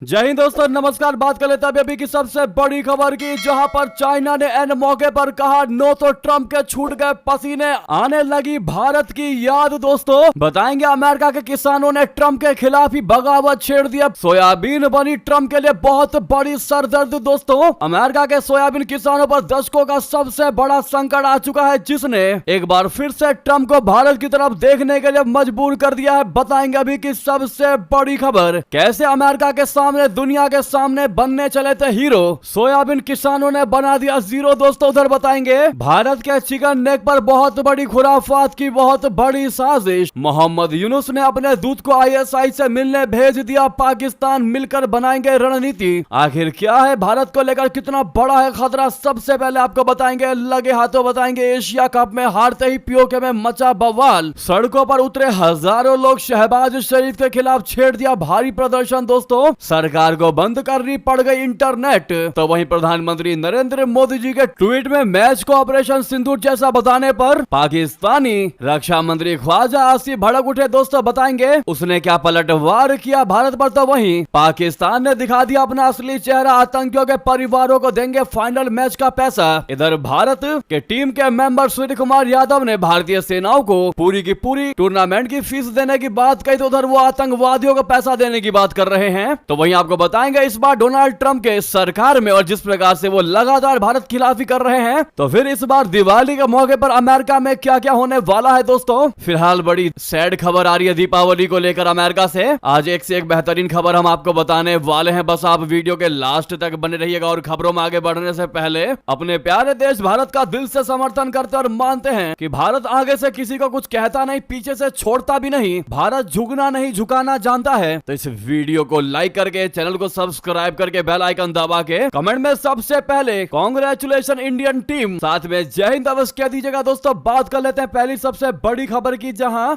जय हिंद दोस्तों, नमस्कार। बात कर लेते हैं अभी की सबसे बड़ी खबर की, जहां पर चाइना ने एन मौके पर कहा नो, तो ट्रंप के छूट गए पसीने, आने लगी भारत की याद। दोस्तों बताएंगे अमेरिका के किसानों ने ट्रंप के खिलाफ ही बगावत छेड़ दिया। सोयाबीन बनी ट्रंप के लिए बहुत बड़ी सरदर्द। दोस्तों अमेरिका के सोयाबीन किसानों पर दशकों का सबसे बड़ा संकट आ चुका है, जिसने एक बार फिर से ट्रंप को भारत की तरफ देखने के लिए मजबूर कर दिया है। बताएंगे अभी की सबसे बड़ी खबर, कैसे अमेरिका के सामने दुनिया के सामने बनने चले थे हीरो, सोयाबीन किसानों ने बना दिया जीरो। दोस्तों उधर बताएंगे भारत के चिकन नेक पर बहुत बड़ी खुराफात की बहुत बड़ी साजिश, मोहम्मद यूनुस ने अपने दूत को आईएसआई से मिलने भेज दिया, पाकिस्तान मिलकर बनाएंगे रणनीति। आखिर क्या है भारत को लेकर कितना बड़ा है खतरा, सबसे पहले आपको बताएंगे। लगे हाथों बताएंगे एशिया कप में हारते ही पीओके में मचा बवाल, सड़कों पर उतरे हजारों लोग, शहबाज शरीफ के खिलाफ छेड़ दिया भारी प्रदर्शन। दोस्तों सरकार को बंद करनी पड़ गई इंटरनेट, तो वहीं प्रधानमंत्री नरेंद्र मोदी जी के ट्वीट में मैच को ऑपरेशन सिंदूर जैसा बताने पर पाकिस्तानी रक्षा मंत्री ख्वाजा आसिफ भड़क उठे। दोस्तों बताएंगे उसने क्या पलटवार किया भारत पर, तो वहीं पाकिस्तान ने दिखा दिया अपना असली चेहरा, आतंकियों के परिवारों को देंगे फाइनल मैच का पैसा। इधर भारत के टीम के मेंबर सूर्य कुमार यादव ने भारतीय सेनाओं को पूरी की पूरी टूर्नामेंट की फीस देने की बात कही, तो उधर वो आतंकवादियों को पैसा देने की बात कर रहे हैं। तो वहीं आपको बताएंगे इस बार डोनाल्ड ट्रंप के सरकार में और जिस प्रकार से वो लगातार भारत खिलाफी कर रहे हैं, तो फिर इस बार दिवाली के मौके पर अमेरिका में क्या क्या होने वाला है। दोस्तों फिलहाल बड़ी सैड खबर आ रही है दीपावली को लेकर अमेरिका से। आज एक से एक बेहतरीन खबर हम आपको बताने वाले हैं, बस आप वीडियो के लास्ट तक बने रहिएगा। और खबरों में आगे बढ़ने से पहले अपने प्यारे देश भारत का दिल से समर्थन करते और मानते हैं कि भारत आगे से किसी को कुछ कहता नहीं, पीछे से छोड़ता भी नहीं, भारत झुकना नहीं झुकाना जानता है। तो इस वीडियो को लाइक करके, चैनल को सब्सक्राइब करके, बेल आइकन दबा के कमेंट में सबसे पहले कांग्रेचुलेशन इंडियन टीम, साथ में जय हिंद अवश्य कह दीजिएगा। दोस्तों बात कर लेते हैं पहली सबसे बड़ी खबर की, जहां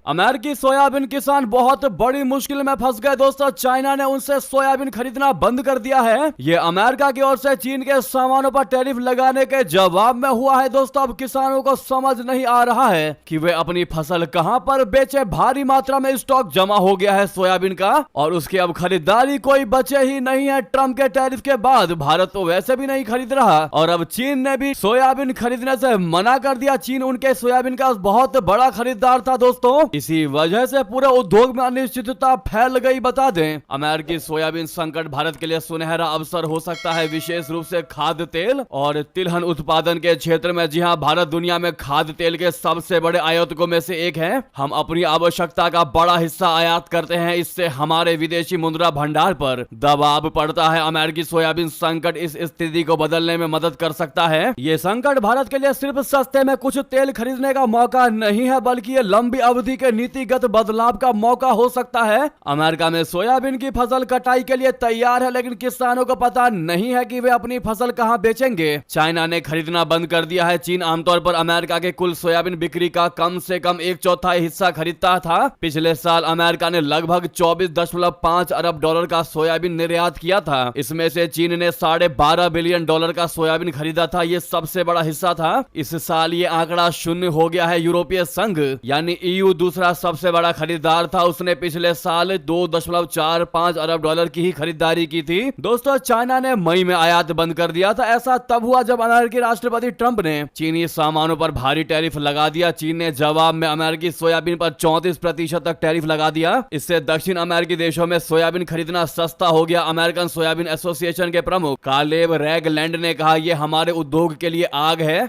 अमेरिकी सोयाबीन किसान बहुत बड़ी मुश्किल में फंस गए। दोस्तों चाइना ने उनसे सोयाबीन खरीदना बंद कर दिया है। ये अमेरिका की ओर से चीन के सामानों पर टैरिफ लगाने के जवाब में हुआ है। दोस्तों अब किसानों को समझ नहीं आ रहा है कि वे अपनी फसल कहां पर बेचे। भारी मात्रा में स्टॉक जमा हो गया है सोयाबीन का और उसकी अब खरीदारी कोई बचे ही नहीं है। ट्रंप के टैरिफ के बाद भारत तो वैसे भी नहीं खरीद रहा और अब चीन ने भी सोयाबीन खरीदने से मना कर दिया। चीन उनके सोयाबीन का बहुत बड़ा खरीदार था। दोस्तों इसी वजह से पूरे उद्योग में अनिश्चितता फैल गई। बता दें अमेरिकी सोयाबीन संकट भारत के लिए सुनहरा अवसर हो सकता है, विशेष रूप से खाद्य तेल और तिलहन उत्पादन के क्षेत्र में। जी हां, भारत दुनिया में खाद्य तेल के सबसे बड़े आयातकों में से एक है। हम अपनी आवश्यकता का बड़ा हिस्सा आयात करते हैं, इससे हमारे विदेशी मुद्रा भंडार पर दबाव पड़ता है। अमेरिकी सोयाबीन संकट इस स्थिति को बदलने में मदद कर सकता है। ये संकट भारत के लिए सिर्फ सस्ते में कुछ तेल खरीदने का मौका नहीं है, बल्कि ये लंबी अवधि के नीतिगत बदलाव का मौका हो सकता है। अमेरिका में सोयाबीन की फसल कटाई के लिए तैयार है, लेकिन किसानों को पता नहीं है कि वे अपनी फसल कहां बेचेंगे। चाइना ने खरीदना बंद कर दिया है। चीन आमतौर पर अमेरिका के कुल सोयाबीन बिक्री का कम से कम 1/4 हिस्सा खरीदता था। पिछले साल अमेरिका ने लगभग 24.5 अरब डॉलर का सोयाबीन निर्यात किया था। इसमें से चीन ने $12.5 बिलियन का सोयाबीन खरीदा था, ये सबसे बड़ा हिस्सा था। इस साल ये आंकड़ा शून्य हो गया है। यूरोपीय संघ यानी ईयू दूसरा सबसे बड़ा खरीदार था, उसने पिछले साल $2.45 अरब की ही खरीदारी की थी। दोस्तों चाइना ने मई में आयात बंद कर दिया था। ऐसा तब हुआ जब अमेरिकी राष्ट्रपति ट्रंप ने चीनी सामानों पर भारी टैरिफ लगा दिया। चीन ने जवाब में अमेरिकी सोयाबीन पर 34% तक टैरिफ लगा दिया। इससे दक्षिण अमेरिकी देशों में सोयाबीन खरीदना सस्ता हो गया। अमेरिकन सोयाबीन एसोसिएशन के प्रमुख कालेब रैगलैंड ने कहा, यह हमारे उद्योग के लिए आग है।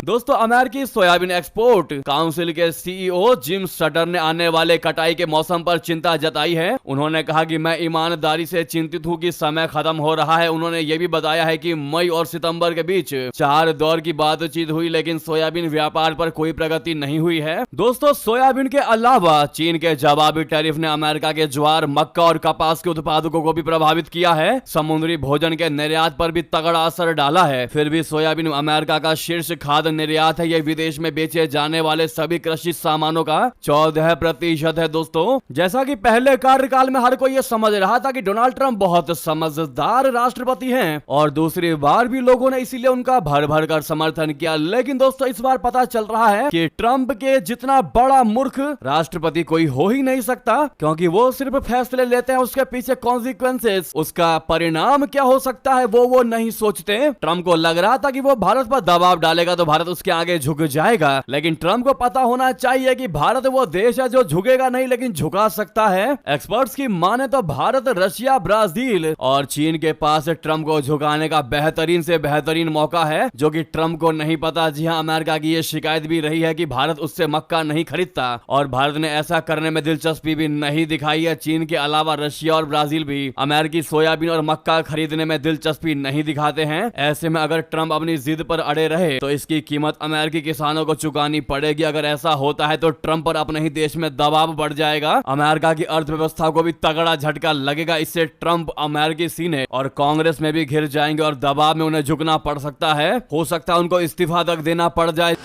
दोस्तों अमेरिकी सोयाबीन एक्सपोर्ट काउंसिल के सीईओ जिम सटर ने आने वाले कटाई के मौसम पर चिंता जताई है। उन्होंने कहा कि मैं ईमानदारी से चिंतित हूं कि समय खत्म हो रहा है। उन्होंने ये भी बताया है कि मई और सितंबर के बीच 4 दौर की बातचीत हुई, लेकिन सोयाबीन व्यापार पर कोई प्रगति नहीं हुई है। दोस्तों सोयाबीन के अलावा चीन के जवाबी टैरिफ ने अमेरिका के ज्वार, मक्का और कपास के उत्पादकों को भी प्रभावित किया है। समुद्री भोजन के निर्यात पर भी तगड़ा असर डाला है। फिर भी सोयाबीन अमेरिका का शीर्ष खाद्य निर्यात है ये विदेश में बेचे जाने वाले सभी कृषि सामानों का 14% है दोस्तों। जैसा कि पहले कार्यकाल में हर कोई ये समझ रहा था कि डोनाल्ड ट्रंप बहुत समझदार राष्ट्रपति हैं और दूसरी बार भी लोगों ने इसीलिए उनका भर भर कर समर्थन किया, लेकिन दोस्तों इस बार पता चल रहा है कि ट्रंप के जितना बड़ा मूर्ख राष्ट्रपति कोई हो ही नहीं सकता, क्योंकि वो सिर्फ फैसले लेते हैं, उसके पीछे कॉन्सिक्वेंसेस, उसका परिणाम क्या हो सकता है वो नहीं सोचते। ट्रंप को लग रहा था कि वो भारत पर दबाव डालेगा तो भारत उसके आगे झुक जाएगा, लेकिन ट्रंप को पता होना चाहिए कि भारत वो देश है जो झुकेगा नहीं लेकिन झुका सकता है। एक्सपर्ट्स की माने तो भारत, रशिया, ब्राजील और चीन के पास ट्रंप को झुकाने का बेहतरीन से बेहतरीन मौका है, जो कि ट्रंप को नहीं पता। जी हां, अमेरिका की ये शिकायत भी रही है कि भारत उससे मक्का नहीं खरीदता और भारत ने ऐसा करने में दिलचस्पी भी नहीं दिखाई है। चीन के अलावा रशिया और ब्राजील भी अमेरिकी सोयाबीन और मक्का खरीदने में दिलचस्पी नहीं दिखाते हैं। ऐसे में अगर ट्रंप अपनी जिद पर अड़े रहे तो इसकी कीमत अमेरिकी किसानों को चुकानी पड़ेगी। अगर ऐसा होता है तो ट्रंप पर अपने ही देश में दबाव बढ़ जाएगा, अमेरिका की अर्थव्यवस्था को भी तगड़ा झटका लगेगा। इससे ट्रंप अमेरिकी सीनेट और कांग्रेस में भी घिर जाएंगे और दबाव में उन्हें झुकना पड़ सकता है। हो सकता है उनको इस्तीफा तक देना पड़ जाए।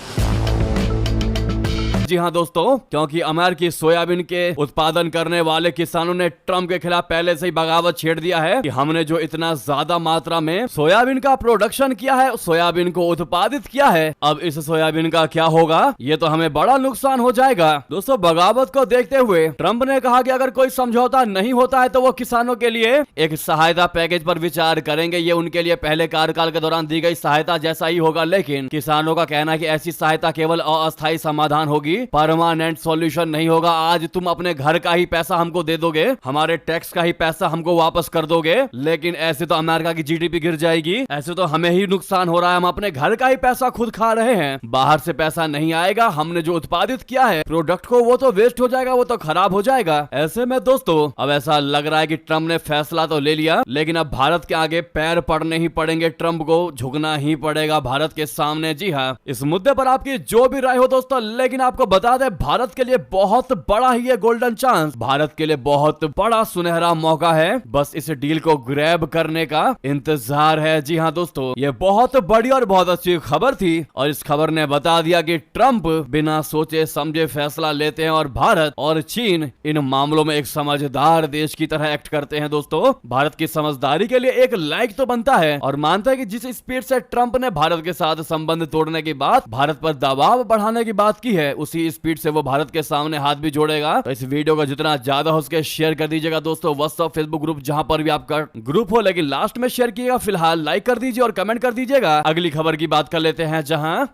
जी हाँ दोस्तों, क्योंकि अमेरिकी सोयाबीन के उत्पादन करने वाले किसानों ने ट्रंप के खिलाफ पहले से ही बगावत छेड़ दिया है कि हमने जो इतना ज्यादा मात्रा में सोयाबीन का प्रोडक्शन किया है, सोयाबीन को उत्पादित किया है, अब इस सोयाबीन का क्या होगा, ये तो हमें बड़ा नुकसान हो जाएगा। दोस्तों, बगावत को देखते हुए ट्रंप ने कहा कि अगर कोई समझौता नहीं होता है तो वो किसानों के लिए एक सहायता पैकेज पर विचार करेंगे। ये उनके लिए पहले कार्यकाल के दौरान दी गई सहायता जैसा ही होगा, लेकिन किसानों का कहना है कि ऐसी सहायता केवल अस्थायी समाधान होगी, परमानेंट सॉल्यूशन नहीं होगा। आज तुम अपने घर का ही पैसा हमको दे दोगे, हमारे टैक्स का ही पैसा हमको वापस कर दोगे, लेकिन ऐसे तो अमेरिका की जीडीपी गिर जाएगी, ऐसे तो हमें ही नुकसान हो रहा है। हम अपने घर का ही पैसा खुद खा रहे हैं, बाहर से पैसा नहीं आएगा। हमने जो उत्पादित किया है प्रोडक्ट को, वो तो वेस्ट हो जाएगा, वो तो खराब हो जाएगा। ऐसे में दोस्तों अब ऐसा लग रहा है कि ट्रंप ने फैसला तो ले लिया, लेकिन अब भारत के आगे पैर पड़ने ही पड़ेंगे, ट्रंप को झुकना ही पड़ेगा भारत के सामने। जी हाँ, इस मुद्दे पर आपकी जो भी राय हो दोस्तों, लेकिन आपको बता दें भारत के लिए बहुत बड़ा ही ये गोल्डन चांस, भारत के लिए बहुत बड़ा सुनहरा मौका है। बस इस डील को ग्रैब करने का इंतजार है। जी हाँ दोस्तों, ये बहुत बड़ी और बहुत अच्छी खबर थी और इस खबर ने बता दिया कि ट्रंप बिना सोचे समझे फैसला लेते हैं और भारत और चीन इन मामलों में एक समझदार देश की तरह एक्ट करते हैं। दोस्तों, भारत की समझदारी के लिए एक लाइक तो बनता है और मानता है कि जिस स्पीड से ट्रंप ने भारत के साथ संबंध तोड़ने की बात, भारत पर दबाव बढ़ाने की बात की है, उसी स्पीड से वो भारत के सामने हाथ भी जोड़ेगा। तो इस वीडियो को जितना ज्यादा हो सके शेयर कर दीजिएगा दोस्तों, व्हाट्सएप, फेसबुक ग्रुप, जहां पर भी आपका ग्रुप हो, लेकिन लास्ट में शेयर कीजिएगा। फिलहाल लाइक कर दीजिए और कमेंट कर दीजिएगा। अगली खबर की बात कर लेते हैं, जहां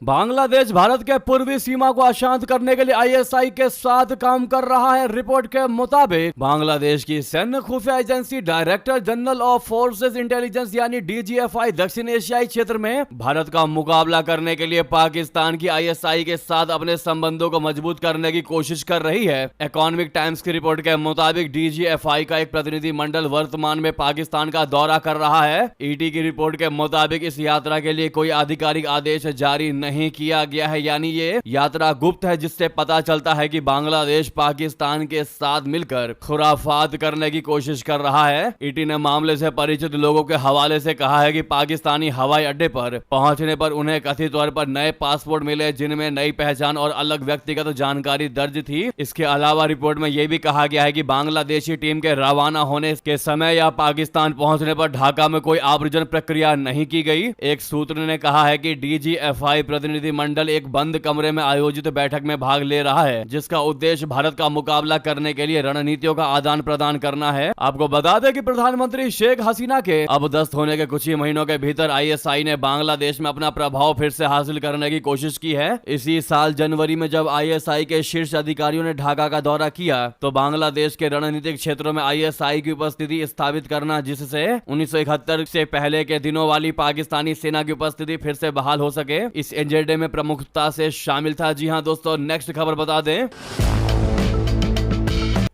बांग्लादेश भारत के पूर्वी सीमा को अशांत करने के लिए आईएसआई के साथ काम कर रहा है। रिपोर्ट के मुताबिक बांग्लादेश की सैन्य खुफिया agency director general of forces intelligence यानी डीजीएफआई दक्षिण एशियाई क्षेत्र में भारत का मुकाबला करने के लिए पाकिस्तान की आईएसआई के साथ अपने संबंधों को मजबूत करने की कोशिश कर रही है। इकोनॉमिक टाइम्स की रिपोर्ट के मुताबिक डीजीएफआई का एक प्रतिनिधि मंडल वर्तमान में पाकिस्तान का दौरा कर रहा है। ईटी की रिपोर्ट के मुताबिक इस यात्रा के लिए कोई आधिकारिक आदेश जारी नहीं किया गया है, यानी ये यात्रा गुप्त है, जिससे पता चलता है कि बांग्लादेश पाकिस्तान के साथ मिलकर खुराफात करने की कोशिश कर रहा है। ईटी ने मामले से परिचित लोगों के हवाले से कहा है कि पाकिस्तानी हवाई अड्डे पर पहुंचने पर उन्हें कथित तौर पर नए पासपोर्ट मिले, जिनमें नई पहचान और अलग व्यक्तिगत जानकारी दर्ज थी। इसके अलावा रिपोर्ट में यह भी कहा गया है कि बांग्लादेशी टीम के रवाना होने के समय या पाकिस्तान पहुंचने पर ढाका में कोई आव्रजन प्रक्रिया नहीं की गई। एक सूत्र ने कहा है कि डीजीएफआई प्रतिनिधिमंडल एक बंद कमरे में आयोजित बैठक में भाग ले रहा है, जिसका उद्देश्य भारत का मुकाबला करने के लिए रणनीतियों का आदान प्रदान करना है। आपको बता दें कि प्रधानमंत्री शेख हसीना के अपदस्थ होने के कुछ ही महीनों के भीतर आईएसआई ने बांग्लादेश में अपना प्रभाव फिर से हासिल करने की कोशिश की है। इसी साल जनवरी में जब आईएसआई के शीर्ष अधिकारियों ने ढाका का दौरा किया तो बांग्लादेश के रणनीतिक क्षेत्रों में आईएसआई की उपस्थिति स्थापित करना, जिससे 1971 से पहले के दिनों वाली पाकिस्तानी सेना की उपस्थिति फिर से बहाल हो सके, इस एजेंडे में प्रमुखता से शामिल था। जी हां दोस्तों, नेक्स्ट खबर बता दें,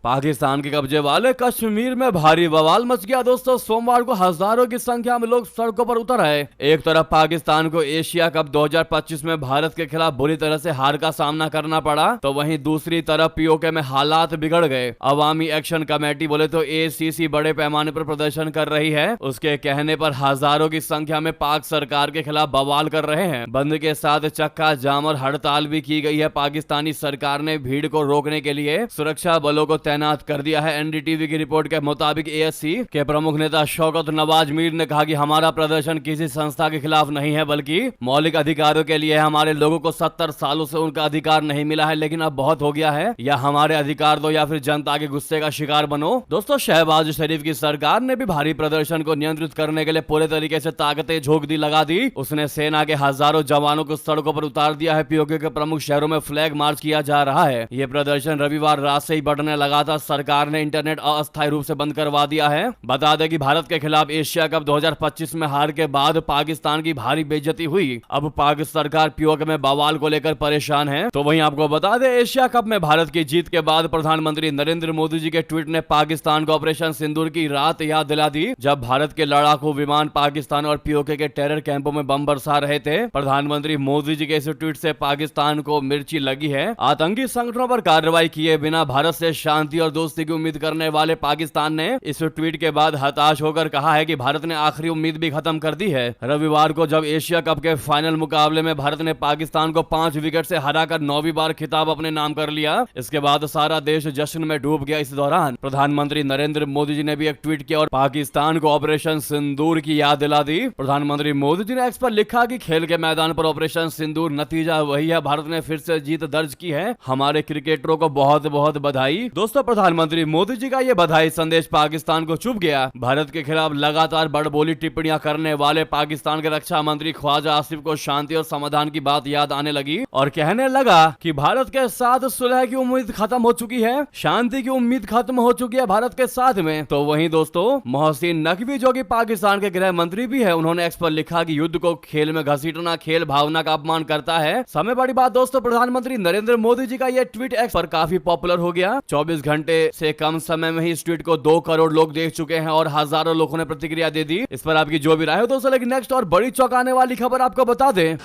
पाकिस्तान के कब्जे वाले कश्मीर में भारी बवाल मच गया दोस्तों। सोमवार को हजारों की संख्या में लोग सड़कों पर उतर आए। एक तरफ पाकिस्तान को एशिया कप 2025 में भारत के खिलाफ बुरी तरह से हार का सामना करना पड़ा, तो वहीं दूसरी तरफ पीओके में हालात बिगड़ गए। अवामी एक्शन कमेटी बोले तो एसीसी बड़े पैमाने पर प्रदर्शन कर रही है। उसके कहने पर हजारों की संख्या में पाक सरकार के खिलाफ बवाल कर रहे हैं। बंद के साथ चक्का जाम और हड़ताल भी की गई है। पाकिस्तानी सरकार ने भीड़ को रोकने के लिए सुरक्षा बलों को तैनात कर दिया है। एनडीटीवी की रिपोर्ट के मुताबिक एएससी के प्रमुख नेता शौकत नवाज मीर ने कहा कि हमारा प्रदर्शन किसी संस्था के खिलाफ नहीं है, बल्कि मौलिक अधिकारों के लिए। हमारे लोगों को 70 सालों से उनका अधिकार नहीं मिला है, लेकिन अब बहुत हो गया है। या हमारे अधिकार दो या फिर जनता के गुस्से का शिकार बनो। दोस्तों, शहबाज शरीफ की सरकार ने भी भारी प्रदर्शन को नियंत्रित करने के लिए पूरे तरीके से ताकतें झोंक दी लगा दी। उसने सेना के हजारों जवानों को सड़कों पर उतार दिया है। पीओके के प्रमुख शहरों में फ्लैग मार्च किया जा रहा है। यह प्रदर्शन रविवार रात से ही बढ़ने लगा था। सरकार ने इंटरनेट अस्थायी रूप से बंद करवा दिया है। बता दें कि भारत के खिलाफ एशिया कप 2025 में हार के बाद पाकिस्तान की भारी बेइज्जती हुई। अब पाक सरकार पीओके में बवाल को लेकर परेशान है। तो वहीं आपको बता दें, एशिया कप में भारत की जीत के बाद प्रधानमंत्री नरेंद्र मोदी जी के ट्वीट ने पाकिस्तान को ऑपरेशन सिंदूर की रात याद दिला दी, जब भारत के लड़ाकू विमान पाकिस्तान और पीओके के टेरर कैंपों में बम बरसा रहे थे। प्रधानमंत्री मोदी जी के इस ट्वीट से पाकिस्तान को मिर्ची लगी है। आतंकी संगठनों पर कार्रवाई किए बिना भारत से शांति और दोस्ती की उम्मीद करने वाले पाकिस्तान ने इस ट्वीट के बाद हताश होकर कहा है कि भारत ने आखिरी उम्मीद भी खत्म कर दी है। रविवार को जब एशिया कप के फाइनल मुकाबले में भारत ने पाकिस्तान को 5 विकेट से हराकर 9वीं बार खिताब अपने नाम कर लिया, इसके बाद सारा देश जश्न में डूब गया। इस दौरान प्रधानमंत्री नरेंद्र मोदी जी ने भी एक ट्वीट किया और पाकिस्तान को ऑपरेशन सिंदूर की याद दिला दी। प्रधानमंत्री मोदी जी ने एक्स पर लिखा कि खेल के मैदान पर ऑपरेशन सिंदूर नतीजा वही है, भारत ने फिर से जीत दर्ज की है। हमारे क्रिकेटरों को बहुत बहुत बधाई। दोस्तों, प्रधानमंत्री मोदी जी का ये बधाई संदेश पाकिस्तान को चुभ गया। भारत के खिलाफ लगातार बड़बोली टिप्पणियां करने वाले पाकिस्तान के रक्षा मंत्री ख्वाजा आसिफ को शांति और समाधान की बात याद आने लगी और कहने लगा कि भारत के साथ सुलह की उम्मीद खत्म हो चुकी है, शांति की उम्मीद खत्म हो चुकी है भारत के साथ में। तो वहीं दोस्तों, मोहसिन नकवी जो कि पाकिस्तान के गृह मंत्री भी है, उन्होंने एक्स पर लिखा कि युद्ध को खेल में घसीटना खेल भावना का अपमान करता है। समय बड़ी बात दोस्तों, प्रधानमंत्री नरेंद्र मोदी जी का यह ट्वीट एक्स पर काफी पॉपुलर हो गया। 24 घंटे से कम समय में ही इस ट्वीट को 2 करोड़ लोग देख चुके हैं और हजारों लोगों ने प्रतिक्रिया दे दी। इस पर आपकी जो भी राय हो दोस्तों। लेकिन नेक्स्ट और बड़ी चौंकाने वाली खबर आपको बता दें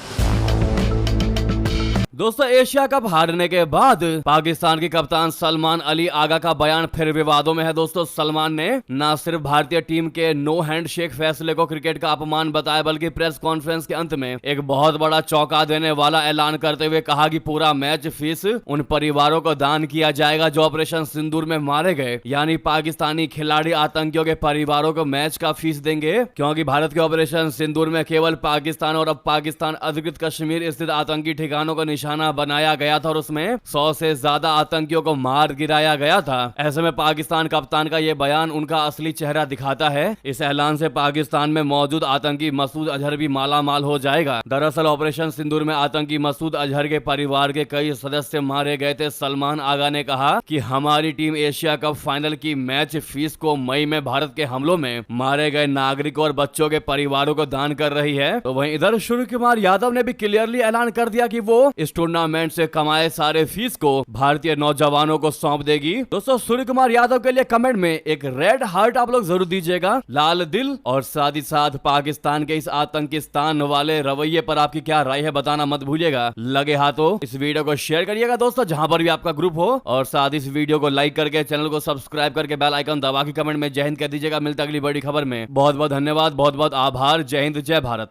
दोस्तों, एशिया कप हारने के बाद पाकिस्तान के कप्तान सलमान अली आगा का बयान फिर विवादों में है। दोस्तों, सलमान ने न सिर्फ भारतीय टीम के नो हैंडशेक फैसले को क्रिकेट का अपमान बताया, बल्कि प्रेस कॉन्फ्रेंस के अंत में एक बहुत बड़ा चौंका देने वाला ऐलान करते हुए कहा कि पूरा मैच फीस उन परिवारों को दान किया जाएगा जो ऑपरेशन सिंदूर में मारे गए। यानी पाकिस्तानी खिलाड़ी आतंकियों के परिवारों को मैच का फीस देंगे, क्योंकि भारत के ऑपरेशन सिंदूर में केवल पाकिस्तान और अब पाकिस्तान अधिकृत कश्मीर स्थित आतंकी ठिकानों को निशाना बनाया गया था और उसमें 100 से ज्यादा आतंकियों को मार गिराया गया था। ऐसे में पाकिस्तान कप्तान का यह बयान उनका असली चेहरा दिखाता है। इस ऐलान से पाकिस्तान में मौजूद आतंकी मसूद अजहर भी माला माल हो जाएगा। दरअसल ऑपरेशन सिंदूर में आतंकी मसूद अजहर के परिवार के कई सदस्य मारे गए थे। सलमान आगा ने कहा कि हमारी टीम एशिया कप फाइनल की मैच फीस को मई में भारत के हमलों में मारे गए नागरिकों और बच्चों के परिवारों को दान कर रही है। तो वहीं इधर सूर्य कुमार यादव ने भी क्लियरली ऐलान कर दिया कि वो इस टूर्नामेंट से कमाए सारे फीस को भारतीय नौजवानों को सौंप देगी। दोस्तों, सूर्य कुमार यादव के लिए कमेंट में एक रेड हार्ट आप लोग जरूर दीजिएगा, लाल दिल, और साथ ही साथ पाकिस्तान के इस आतंकिस्तान वाले रवैये पर आपकी क्या राय है बताना मत भूलिएगा। लगे हाथों इस वीडियो को शेयर करिएगा दोस्तों, जहां पर भी आपका ग्रुप हो, और साथ इस वीडियो को लाइक करके चैनल को सब्सक्राइब करके बेल आइकन दबा के कमेंट में जय हिंद कह दीजिएगा। मिलता अगली बड़ी खबर में। बहुत बहुत धन्यवाद, बहुत बहुत आभार। जय हिंद, जय भारत।